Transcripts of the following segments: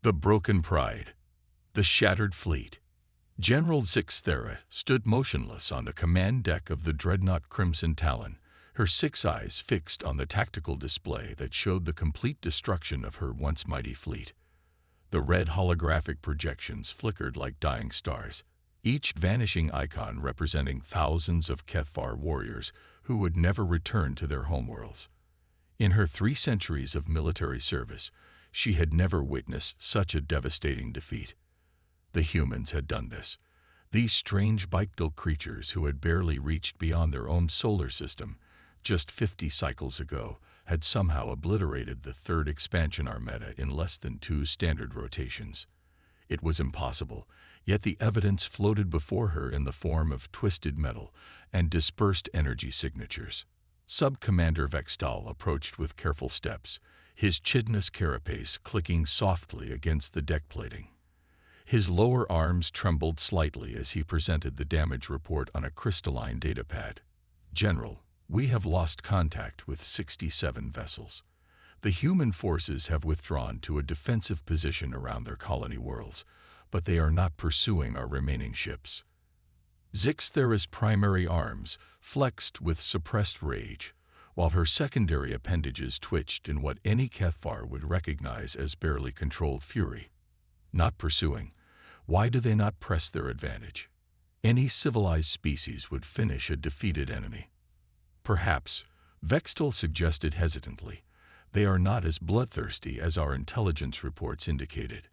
The broken pride. The shattered fleet. General Zixthera stood motionless on the command deck of the dreadnought Crimson Talon, her 6 eyes fixed on the tactical display that showed the complete destruction of her once mighty fleet. The red holographic projections flickered like dying stars, each vanishing icon representing thousands of Kethvar warriors who would never return to their homeworlds. In her 3 centuries of military service, she had never witnessed such a devastating defeat. The humans had done this. These strange bipedal creatures who had barely reached beyond their own solar system just 50 cycles ago had somehow obliterated the 3rd expansion armada in less than 2 standard rotations. It was impossible, yet the evidence floated before her in the form of twisted metal and dispersed energy signatures. Sub-Commander Vextal approached with careful steps, his chitinous carapace clicking softly against the deck plating. His lower arms trembled slightly as he presented the damage report on a crystalline datapad. "General, we have lost contact with 67 vessels. The human forces have withdrawn to a defensive position around their colony worlds, but they are not pursuing our remaining ships." Zixthera's primary arms flexed with suppressed rage, while her secondary appendages twitched in what any Kethvar would recognize as barely controlled fury. Not pursuing. Why do they not press their advantage? Any civilized species would finish a defeated enemy. Perhaps, Vextal suggested hesitantly, they are not as bloodthirsty as our intelligence reports indicated.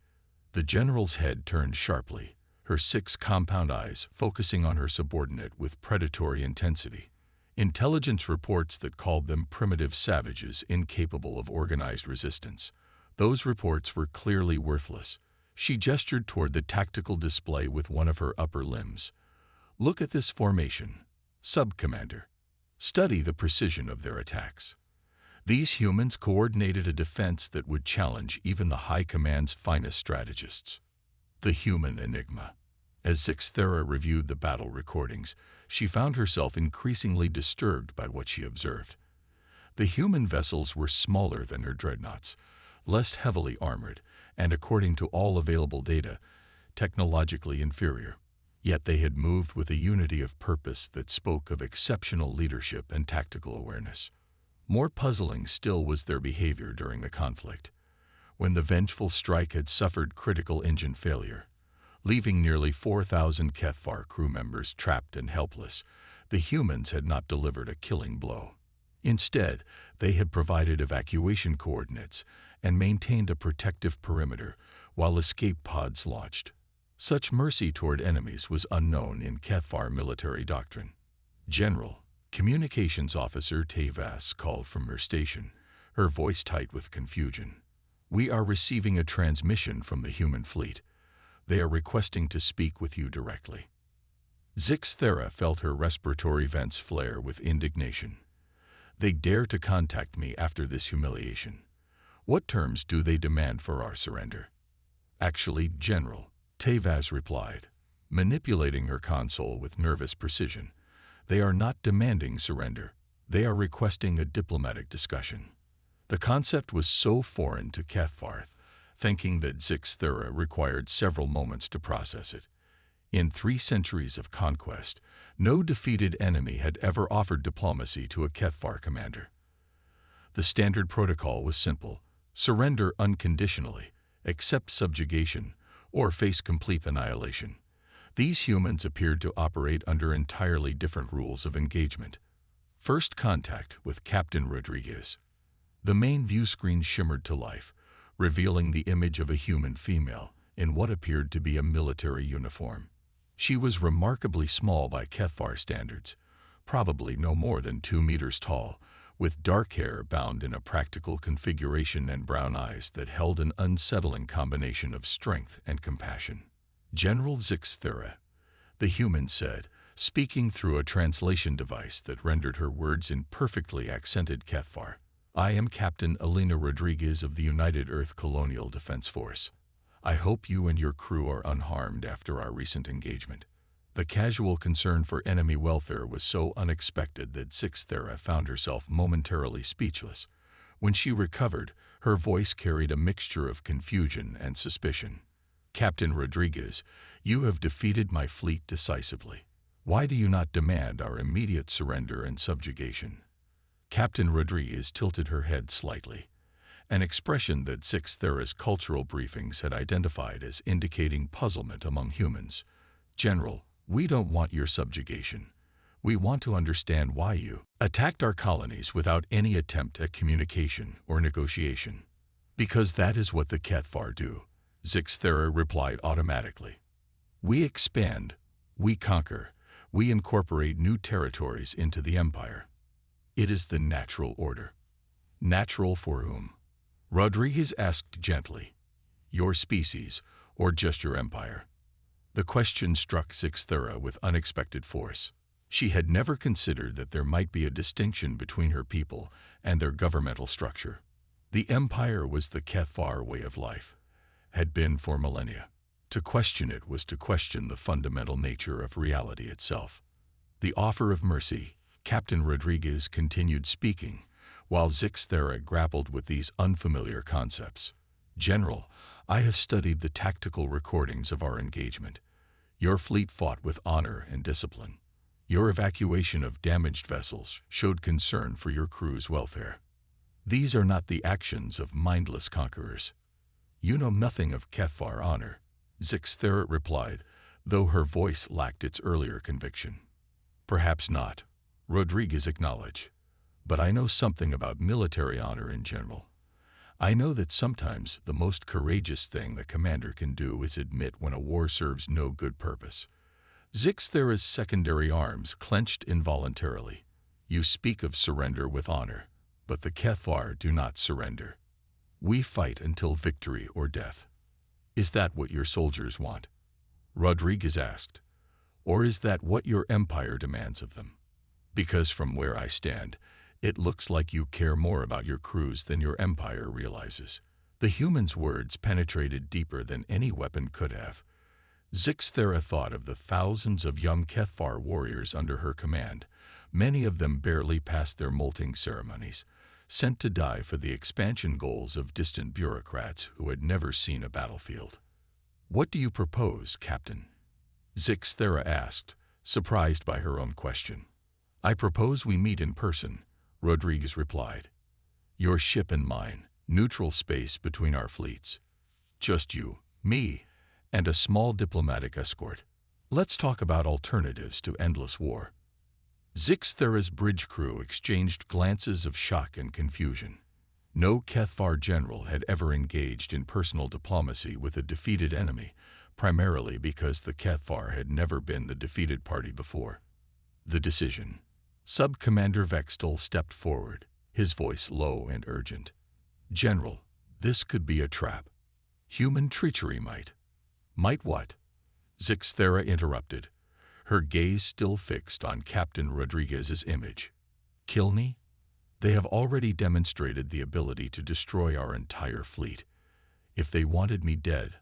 The general's head turned sharply, her 6 compound eyes focusing on her subordinate with predatory intensity. Intelligence reports that called them primitive savages incapable of organized resistance. Those reports were clearly worthless. She gestured toward the tactical display with one of her upper limbs. "Look at this formation, Sub-Commander. Study the precision of their attacks." These humans coordinated a defense that would challenge even the High Command's finest strategists. The human enigma. As Zixthera reviewed the battle recordings, she found herself increasingly disturbed by what she observed. The human vessels were smaller than her dreadnoughts, less heavily armored, and according to all available data, technologically inferior. Yet they had moved with a unity of purpose that spoke of exceptional leadership and tactical awareness. More puzzling still was their behavior during the conflict. When the vengeful strike had suffered critical engine failure, leaving nearly 4,000 Kethvar crew members trapped and helpless, the humans had not delivered a killing blow. Instead, they had provided evacuation coordinates and maintained a protective perimeter while escape pods launched. Such mercy toward enemies was unknown in Kethvar military doctrine. "General," Communications Officer Tavas called from her station, her voice tight with confusion. "We are receiving a transmission from the human fleet. They are requesting to speak with you directly." Zixthera felt her respiratory vents flare with indignation. "They dare to contact me after this humiliation. What terms do they demand for our surrender?" "Actually, General," Tavas replied, manipulating her console with nervous precision, "they are not demanding surrender. They are requesting a diplomatic discussion." The concept was so foreign to Kethvar, thinking that Zixthera required several moments to process it. In 3 centuries of conquest, no defeated enemy had ever offered diplomacy to a Kethvar commander. The standard protocol was simple: surrender unconditionally, accept subjugation, or face complete annihilation. These humans appeared to operate under entirely different rules of engagement. First contact with Captain Rodriguez. The main view screen shimmered to life, revealing the image of a human female in what appeared to be a military uniform. She was remarkably small by Kethvar standards, probably no more than 2 meters tall, with dark hair bound in a practical configuration and brown eyes that held an unsettling combination of strength and compassion. "General Zixthera," the human said, speaking through a translation device that rendered her words in perfectly accented Kethvar. "I am Captain Elena Rodriguez of the United Earth Colonial Defense Force. I hope you and your crew are unharmed after our recent engagement." The casual concern for enemy welfare was so unexpected that Zixthera found herself momentarily speechless. When she recovered, Her voice carried a mixture of confusion and suspicion. "Captain Rodriguez, you have defeated my fleet decisively. Why do you not demand our immediate surrender and subjugation?" Captain Rodriguez tilted her head slightly, an expression that Sixth Thera's cultural briefings had identified as indicating puzzlement among humans. "General, we don't want your subjugation. We want to understand why you attacked our colonies without any attempt at communication or negotiation." "Because that is what the Cathfar do," Sixth Thera replied automatically. "We expand, we conquer, we incorporate new territories into the Empire. It is the natural order." "Natural for whom?" Rodriguez asked gently. "Your species, or just your empire?" The question struck Sixth Thera with unexpected force. She had never considered that there might be a distinction between her people and their governmental structure. The empire was the Cathfar way of life, had been for millennia. To question it was to question the fundamental nature of reality itself. "The offer of mercy," Captain Rodriguez continued speaking, while Sixth Thera grappled with these unfamiliar concepts. "General, I have studied the tactical recordings of our engagement. Your fleet fought with honor and discipline. Your evacuation of damaged vessels showed concern for your crew's welfare. These are not the actions of mindless conquerors." "You know nothing of Cathfar honor," Sixth Thera replied, though her voice lacked its earlier conviction. "Perhaps not," Rodriguez acknowledged, "but I know something about military honor in general. I know that sometimes the most courageous thing the commander can do is admit when a war serves no good purpose." Sixth Thera's secondary arms clenched involuntarily. "You speak of surrender with honor, but the Cathfar do not surrender. We fight until victory or death." "Is that what your soldiers want?" Rodriguez asked. "Or is that what your empire demands of them? Because from where I stand, it looks like you care more about your crews than your empire realizes." The human's words penetrated deeper than any weapon could have. Sixth Thera thought of the thousands of young Cathfar warriors under her command, many of them barely past their molting ceremonies, sent to die for the expansion goals of distant bureaucrats who had never seen a battlefield. "What do you propose, Captain?" Sixth Thera asked, surprised by her own question. "I propose we meet in person," Rodriguez replied. "Your ship and mine, neutral space between our fleets. Just you, me, and a small diplomatic escort. Let's talk about alternatives to endless war." Sixth Thera's bridge crew exchanged glances of shock and confusion. No Cathfar general had ever engaged in personal diplomacy with a defeated enemy, primarily because the Cathfar had never been the defeated party before. "The decision." Sub-Commander Vextel stepped forward, his voice low and urgent. "General, this could be a trap. Human treachery might." "Might what?" Sixth Thera interrupted, her gaze still fixed on Captain Rodriguez's image. "Kill me? They have already demonstrated the ability to destroy our entire fleet. If they wanted me dead,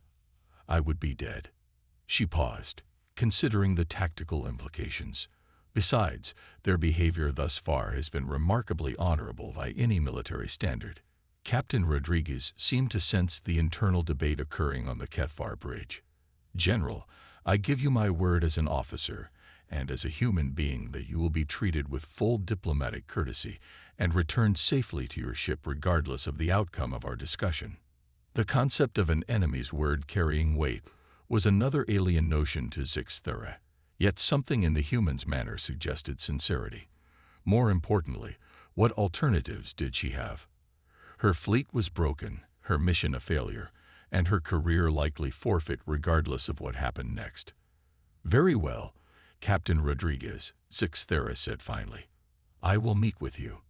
I would be dead." She paused, considering the tactical implications. Besides, their behavior thus far has been remarkably honorable by any military standard. Captain Rodriguez seemed to sense the internal debate occurring on the Cathfar bridge. "General, I give you my word as an officer and as a human being that you will be treated with full diplomatic courtesy and returned safely to your ship regardless of the outcome of our discussion." The concept of an enemy's word carrying weight was another alien notion to Sixth Thera, yet something in the human's manner suggested sincerity. More importantly, what alternatives did she have? Her fleet was broken, her mission a failure, and her career likely forfeit regardless of what happened next. "Very well, Captain Rodriguez," Sixth Thera said finally. "I will meet with you,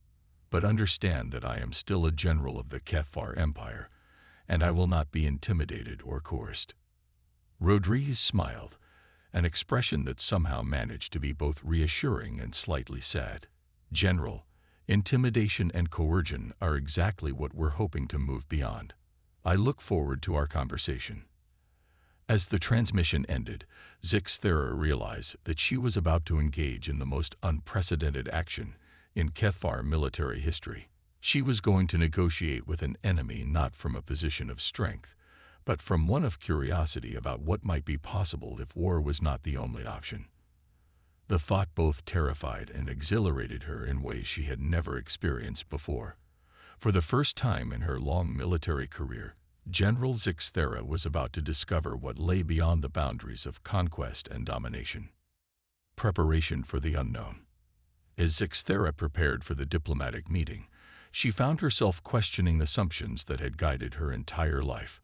but understand that I am still a general of the Cathfar Empire, and I will not be intimidated or coerced." Rodriguez smiled, an expression that somehow managed to be both reassuring and slightly sad. "General, intimidation and coercion are exactly what we're hoping to move beyond. I look forward to our conversation." As the transmission ended, Sixth Thera realized that she was about to engage in the most unprecedented action in Cathfar military history. She was going to negotiate with an enemy not from a position of strength, but from one of curiosity about what might be possible if war was not the only option. The thought both terrified and exhilarated her in ways she had never experienced before. For the first time in her long military career, General Zixthera was about to discover what lay beyond the boundaries of conquest and domination. Preparation for the unknown. As Zixthera prepared for the diplomatic meeting, she found herself questioning assumptions that had guided her entire life.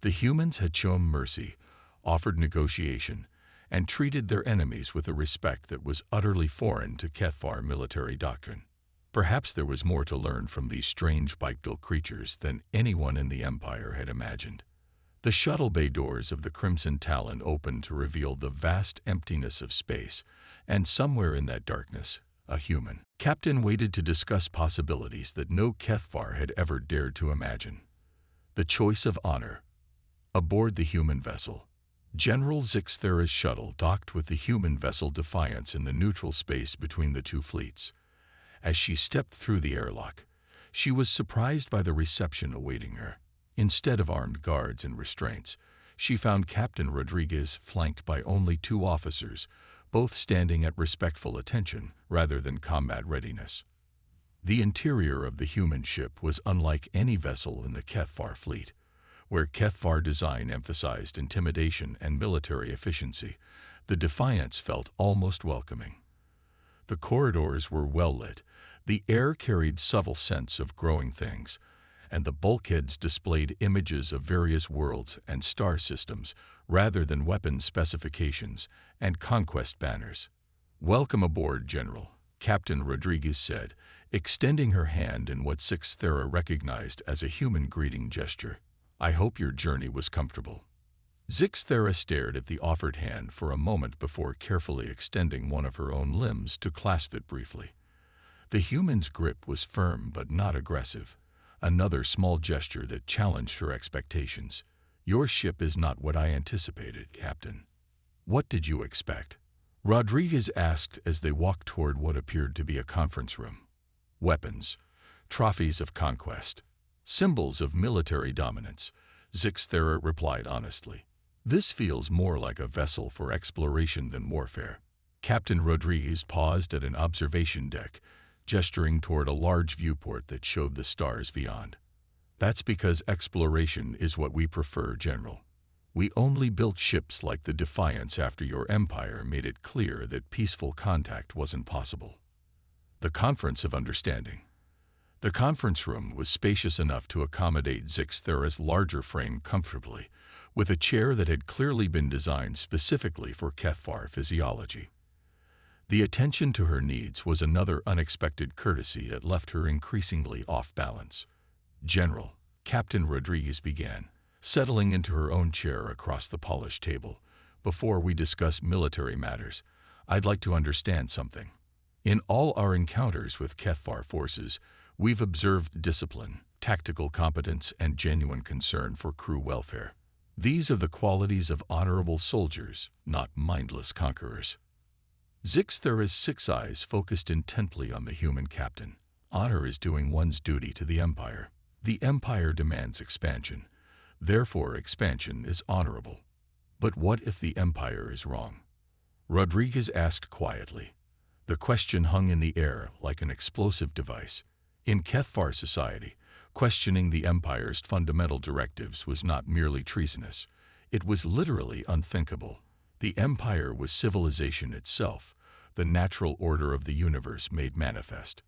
The humans had shown mercy, offered negotiation, and treated their enemies with a respect that was utterly foreign to Kethvar military doctrine. Perhaps there was more to learn from these strange bipedal creatures than anyone in the Empire had imagined. The shuttle bay doors of the Crimson Talon opened to reveal the vast emptiness of space, and somewhere in that darkness, a human captain waited to discuss possibilities that no Kethvar had ever dared to imagine. The choice of honor. Aboard the human vessel, General Zixthera's shuttle docked with the human vessel Defiance in the neutral space between the two fleets. As she stepped through the airlock, she was surprised by the reception awaiting her. Instead of armed guards and restraints, she found Captain Rodriguez flanked by only 2 officers, both standing at respectful attention rather than combat readiness. The interior of the human ship was unlike any vessel in the Kethvar fleet, where Kethvar design emphasized intimidation and military efficiency. The Defiance felt almost welcoming. The corridors were well lit, the air carried subtle scents of growing things, and the bulkheads displayed images of various worlds and star systems rather than weapon specifications and conquest banners. "Welcome aboard, General," Captain Rodriguez said, extending her hand in what Zixthera recognized as a human greeting gesture. "I hope your journey was comfortable." Zixthera stared at the offered hand for a moment before carefully extending one of her own limbs to clasp it briefly. The human's grip was firm but not aggressive, another small gesture that challenged her expectations. "Your ship is not what I anticipated, Captain." "What did you expect?" Rodriguez asked as they walked toward what appeared to be a conference room. "Weapons, trophies of conquest, symbols of military dominance," Zixthera replied honestly. "This feels more like a vessel for exploration than warfare." Captain Rodriguez paused at an observation deck, gesturing toward a large viewport that showed the stars beyond. "That's because exploration is what we prefer, General. We only built ships like the Defiance after your empire made it clear that peaceful contact wasn't possible." The Conference of Understanding. The conference room was spacious enough to accommodate Zixthera's larger frame comfortably, with a chair that had clearly been designed specifically for Kethvar physiology. The attention to her needs was another unexpected courtesy that left her increasingly off balance. "General," Captain Rodriguez began, settling into her own chair across the polished table, "before we discuss military matters, I'd like to understand something. In all our encounters with Kethvar forces, we've observed discipline, tactical competence, and genuine concern for crew welfare. These are the qualities of honorable soldiers, not mindless conquerors." Zixthera's 6 eyes focused intently on the human captain. "Honor is doing one's duty to the Empire. The Empire demands expansion. Therefore, expansion is honorable. But what if the Empire is wrong?" Rodriguez asked quietly. The question hung in the air like an explosive device. In Kethvar society, questioning the Empire's fundamental directives was not merely treasonous. It was literally unthinkable. The Empire was civilization itself, the natural order of the universe made manifest.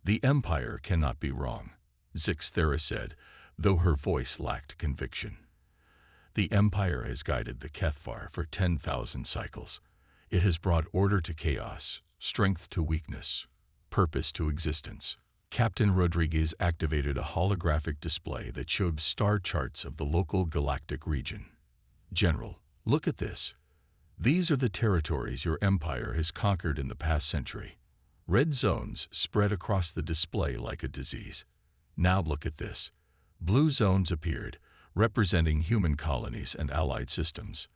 "The Empire cannot be wrong," Zixthera said, though her voice lacked conviction. "The Empire has guided the Kethvar for 10,000 cycles. It has brought order to chaos, strength to weakness, purpose to existence." Captain Rodriguez activated a holographic display that showed star charts of the local galactic region. "General, look at this. These are the territories your empire has conquered in the past century." Red zones spread across the display like a disease. "Now look at this." Blue zones appeared, representing human colonies and allied systems.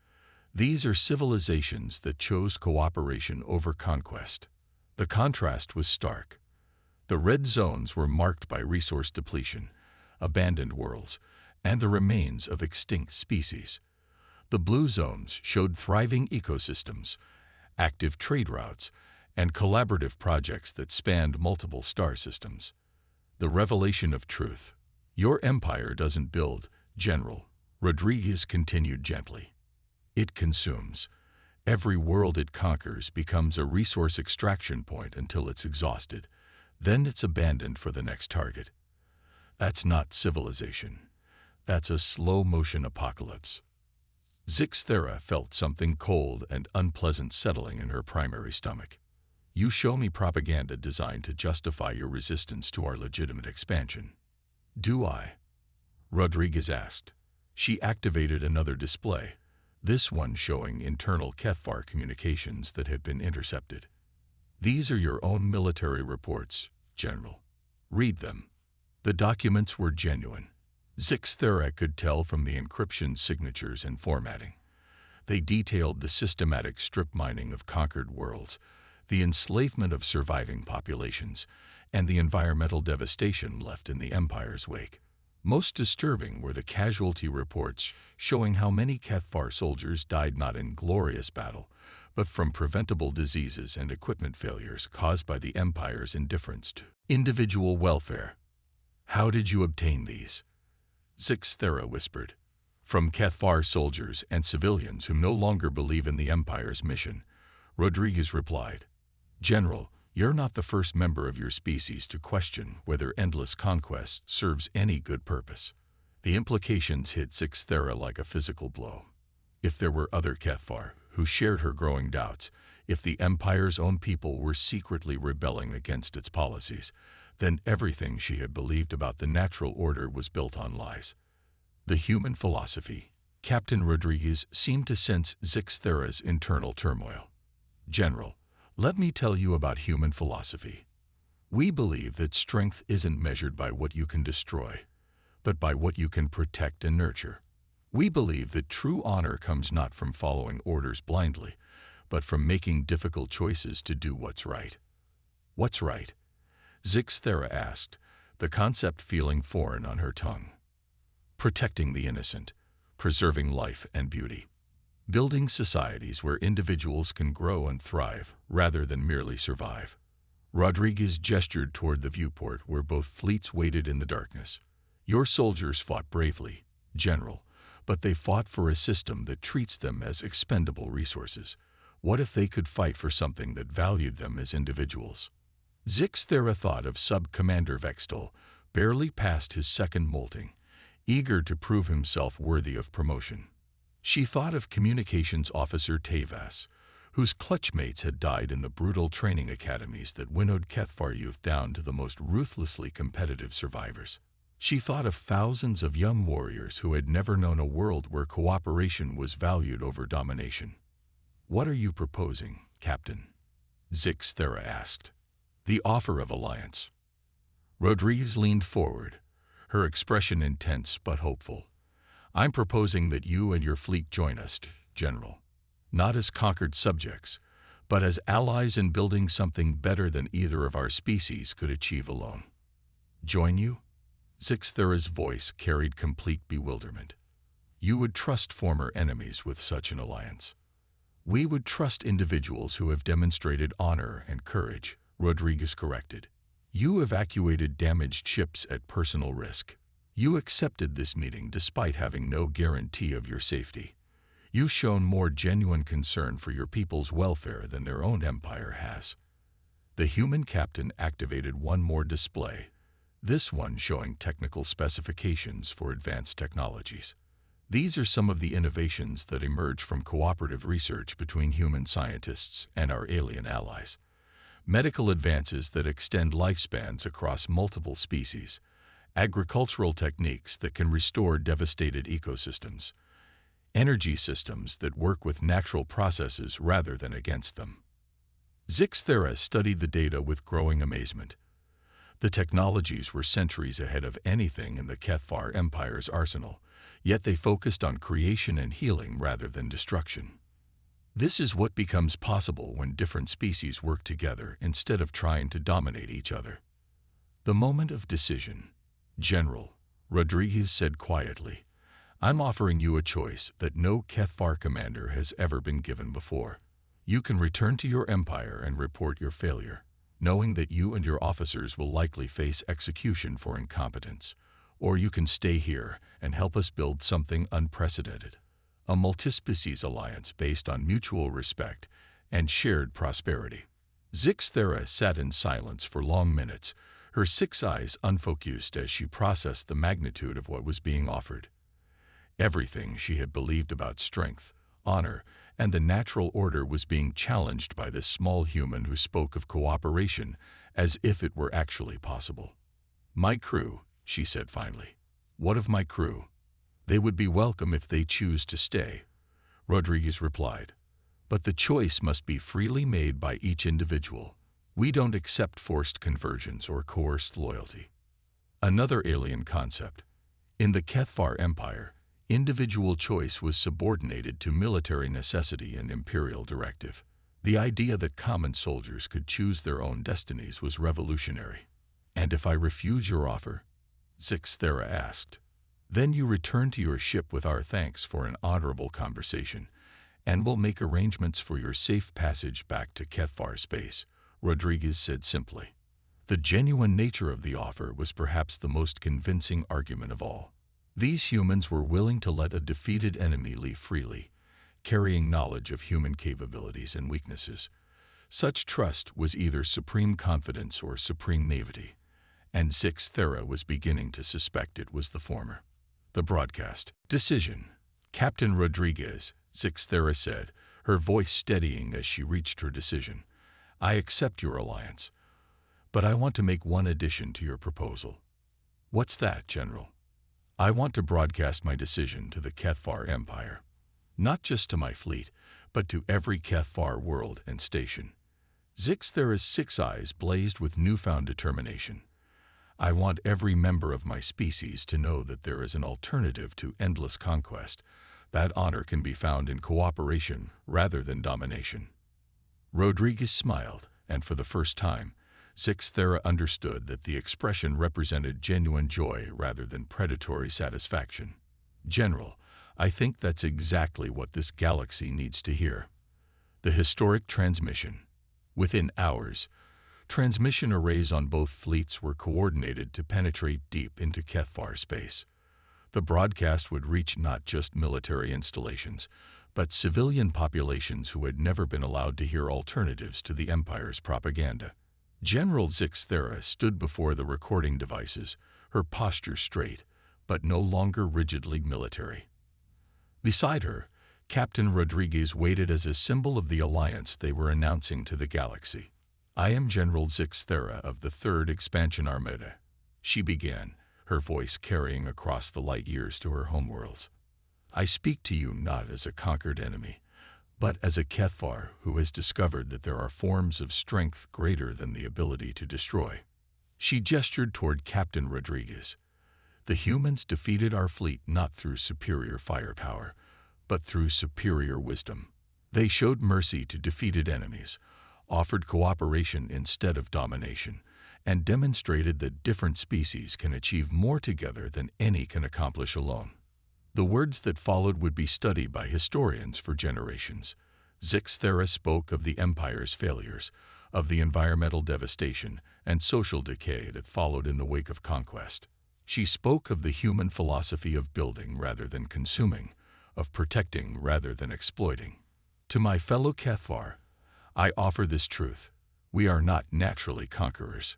These are civilizations that chose cooperation over conquest. The contrast was stark. The red zones were marked by resource depletion, abandoned worlds, and the remains of extinct species. The blue zones showed thriving ecosystems, active trade routes, and collaborative projects that spanned multiple star systems. The revelation of truth. Your empire doesn't build, General, Rodriguez continued gently. It consumes. Every world it conquers becomes a resource extraction point until it's exhausted. Then it's abandoned for the next target. That's not civilization. That's a slow-motion apocalypse. Zixthera felt something cold and unpleasant settling in her primary stomach. You show me propaganda designed to justify your resistance to our legitimate expansion. Do I? Rodriguez asked. She activated another display, this one showing internal Kethvar communications that had been intercepted. These are your own military reports, General. Read them. The documents were genuine. Zixthera could tell from the encryption signatures and formatting. They detailed the systematic strip mining of conquered worlds, the enslavement of surviving populations, and the environmental devastation left in the Empire's wake. Most disturbing were the casualty reports showing how many Kethvar soldiers died not in glorious battle, but from preventable diseases and equipment failures caused by the Empire's indifference to individual welfare. How did you obtain these? Zixthera whispered. From Kethvar soldiers and civilians who no longer believe in the Empire's mission, Rodriguez replied. General, you're not the first member of your species to question whether endless conquest serves any good purpose. The implications hit Zixthera like a physical blow. If there were other Kethvar who shared her growing doubts, if the Empire's own people were secretly rebelling against its policies, then everything she had believed about the natural order was built on lies. The human philosophy. Captain Rodriguez seemed to sense Zixthera's internal turmoil. General, let me tell you about human philosophy. We believe that strength isn't measured by what you can destroy, but by what you can protect and nurture. We believe that true honor comes not from following orders blindly, but from making difficult choices to do what's right. What's right? Zixthera asked, the concept feeling foreign on her tongue. Protecting the innocent, preserving life and beauty. Building societies where individuals can grow and thrive rather than merely survive. Rodriguez gestured toward the viewport where both fleets waited in the darkness. Your soldiers fought bravely, General, but they fought for a system that treats them as expendable resources. What if they could fight for something that valued them as individuals? Zixthera thought of Sub-Commander Vextel, barely past his second molting, eager to prove himself worthy of promotion. She thought of Communications Officer Tavas, whose clutchmates had died in the brutal training academies that winnowed Kethvar youth down to the most ruthlessly competitive survivors. She thought of thousands of young warriors who had never known a world where cooperation was valued over domination. What are you proposing, Captain? Zixthera asked. The offer of alliance. Rodriguez leaned forward, her expression intense but hopeful. I'm proposing that you and your fleet join us, General. Not as conquered subjects, but as allies in building something better than either of our species could achieve alone. Join you? Zixthera's voice carried complete bewilderment. You would trust former enemies with such an alliance. We would trust individuals who have demonstrated honor and courage, Rodriguez corrected. You evacuated damaged ships at personal risk. You accepted this meeting despite having no guarantee of your safety. You've shown more genuine concern for your people's welfare than their own empire has. The human captain activated one more display, this one showing technical specifications for advanced technologies. These are some of the innovations that emerge from cooperative research between human scientists and our alien allies. Medical advances that extend lifespans across multiple species, agricultural techniques that can restore devastated ecosystems, energy systems that work with natural processes rather than against them. Zixthera studied the data with growing amazement. The technologies were centuries ahead of anything in the Kethvar Empire's arsenal, yet they focused on creation and healing rather than destruction. This is what becomes possible when different species work together instead of trying to dominate each other. The moment of decision. General, Rodriguez said quietly, I'm offering you a choice that no Kethvar commander has ever been given before. You can return to your empire and report your failure, knowing that you and your officers will likely face execution for incompetence. Or you can stay here and help us build something unprecedented, a multispecies alliance based on mutual respect and shared prosperity. Zixthera sat in silence for long minutes, her six eyes unfocused as she processed the magnitude of what was being offered. Everything she had believed about strength, honor, and the natural order was being challenged by this small human who spoke of cooperation as if it were actually possible. My crew, she said finally. What of my crew? They would be welcome if they choose to stay, Rodriguez replied. But the choice must be freely made by each individual. We don't accept forced conversions or coerced loyalty. Another alien concept. In the Kethvar Empire, individual choice was subordinated to military necessity and imperial directive. The idea that common soldiers could choose their own destinies was revolutionary. And if I refuse your offer? Zixthera asked. Then you return to your ship with our thanks for an honorable conversation, and we'll make arrangements for your safe passage back to Kethvar space, Rodriguez said simply. The genuine nature of the offer was perhaps the most convincing argument of all. These humans were willing to let a defeated enemy leave freely, carrying knowledge of human capabilities and weaknesses. Such trust was either supreme confidence or supreme naivety, and Zixthera was beginning to suspect it was the former. The broadcast. Decision. Captain Rodriguez, Zixthera said, her voice steadying as she reached her decision. I accept your alliance, but I want to make one addition to your proposal. What's that, General? I want to broadcast my decision to the Kethvar Empire. Not just to my fleet, but to every Kethvar world and station. Zixthera's six eyes blazed with newfound determination. I want every member of my species to know that there is an alternative to endless conquest. That honor can be found in cooperation rather than domination. Rodriguez smiled, and for the first time, Zixthera understood that the expression represented genuine joy rather than predatory satisfaction. General, I think that's exactly what this galaxy needs to hear. The historic transmission. Within hours, transmission arrays on both fleets were coordinated to penetrate deep into Kethvar space. The broadcast would reach not just military installations, but civilian populations who had never been allowed to hear alternatives to the Empire's propaganda. General Zixthera stood before the recording devices, her posture straight, but no longer rigidly military. Beside her, Captain Rodriguez waited as a symbol of the alliance they were announcing to the galaxy. I am General Zixthera of the 3rd Expansion Armada, she began, her voice carrying across the light years to her homeworlds. I speak to you not as a conquered enemy, but as a Kethvar who has discovered that there are forms of strength greater than the ability to destroy. She gestured toward Captain Rodriguez. The humans defeated our fleet not through superior firepower, but through superior wisdom. They showed mercy to defeated enemies, offered cooperation instead of domination, and demonstrated that different species can achieve more together than any can accomplish alone. The words that followed would be studied by historians for generations. Zixthera spoke of the Empire's failures, of the environmental devastation and social decay that followed in the wake of conquest. She spoke of the human philosophy of building rather than consuming, of protecting rather than exploiting. To my fellow Kethvar, I offer this truth. We are not naturally conquerors.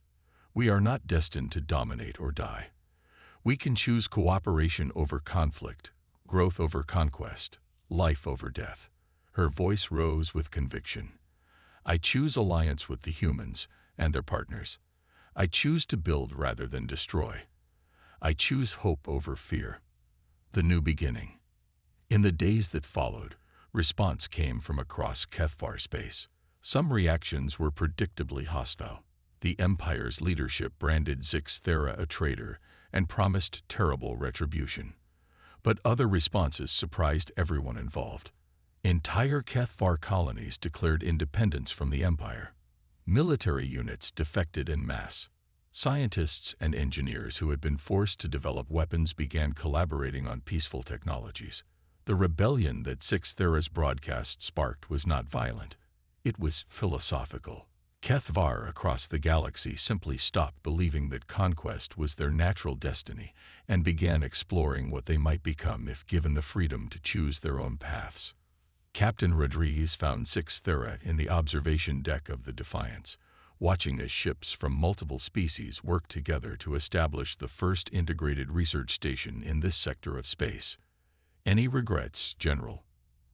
We are not destined to dominate or die. We can choose cooperation over conflict, growth over conquest, life over death. Her voice rose with conviction. I choose alliance with the humans and their partners. I choose to build rather than destroy. I choose hope over fear. The new beginning. In the days that followed, response came from across Kethvar space. Some reactions were predictably hostile. The Empire's leadership branded Zixthera a traitor and promised terrible retribution. But other responses surprised everyone involved. Entire Kethvar colonies declared independence from the Empire. Military units defected en masse. Scientists and engineers who had been forced to develop weapons began collaborating on peaceful technologies. The rebellion that Sixth Era's broadcast sparked was not violent. It was philosophical. Kethvar across the galaxy simply stopped believing that conquest was their natural destiny and began exploring what they might become if given the freedom to choose their own paths. Captain Rodriguez found Sixth Era in the observation deck of the Defiance, watching as ships from multiple species worked together to establish the first integrated research station in this sector of space. "Any regrets, General?"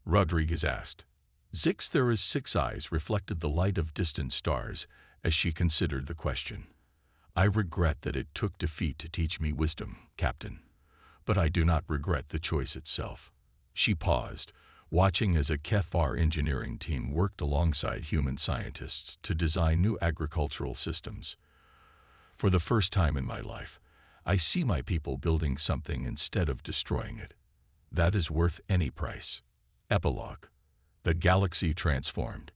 Rodriguez asked. Sixth Era's six eyes reflected the light of distant stars as she considered the question. "I regret that it took defeat to teach me wisdom, Captain. But I do not regret the choice itself." She paused, watching as a Kethvar engineering team worked alongside human scientists to design new agricultural systems. "For the first time in my life, I see my people building something instead of destroying it. That is worth any price." Epilogue. The galaxy transformed.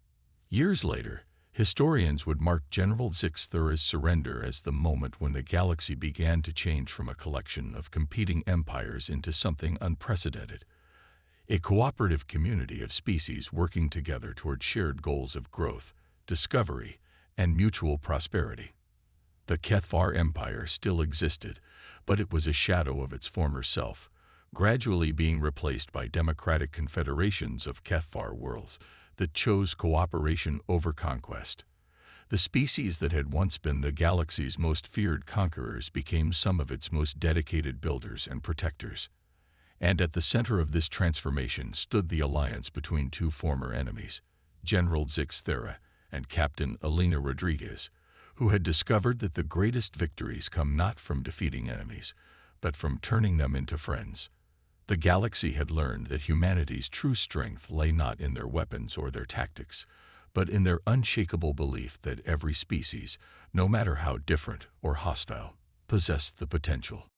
Years later, historians would mark General Sixth Era's surrender as the moment when the galaxy began to change from a collection of competing empires into something unprecedented. A cooperative community of species working together toward shared goals of growth, discovery, and mutual prosperity. The Kethvar Empire still existed, but it was a shadow of its former self, gradually being replaced by democratic confederations of Kethvar worlds that chose cooperation over conquest. The species that had once been the galaxy's most feared conquerors became some of its most dedicated builders and protectors. And at the center of this transformation stood the alliance between two former enemies, General Sixth Era and Captain Elena Rodriguez, who had discovered that the greatest victories come not from defeating enemies, but from turning them into friends. The galaxy had learned that humanity's true strength lay not in their weapons or their tactics, but in their unshakable belief that every species, no matter how different or hostile, possessed the potential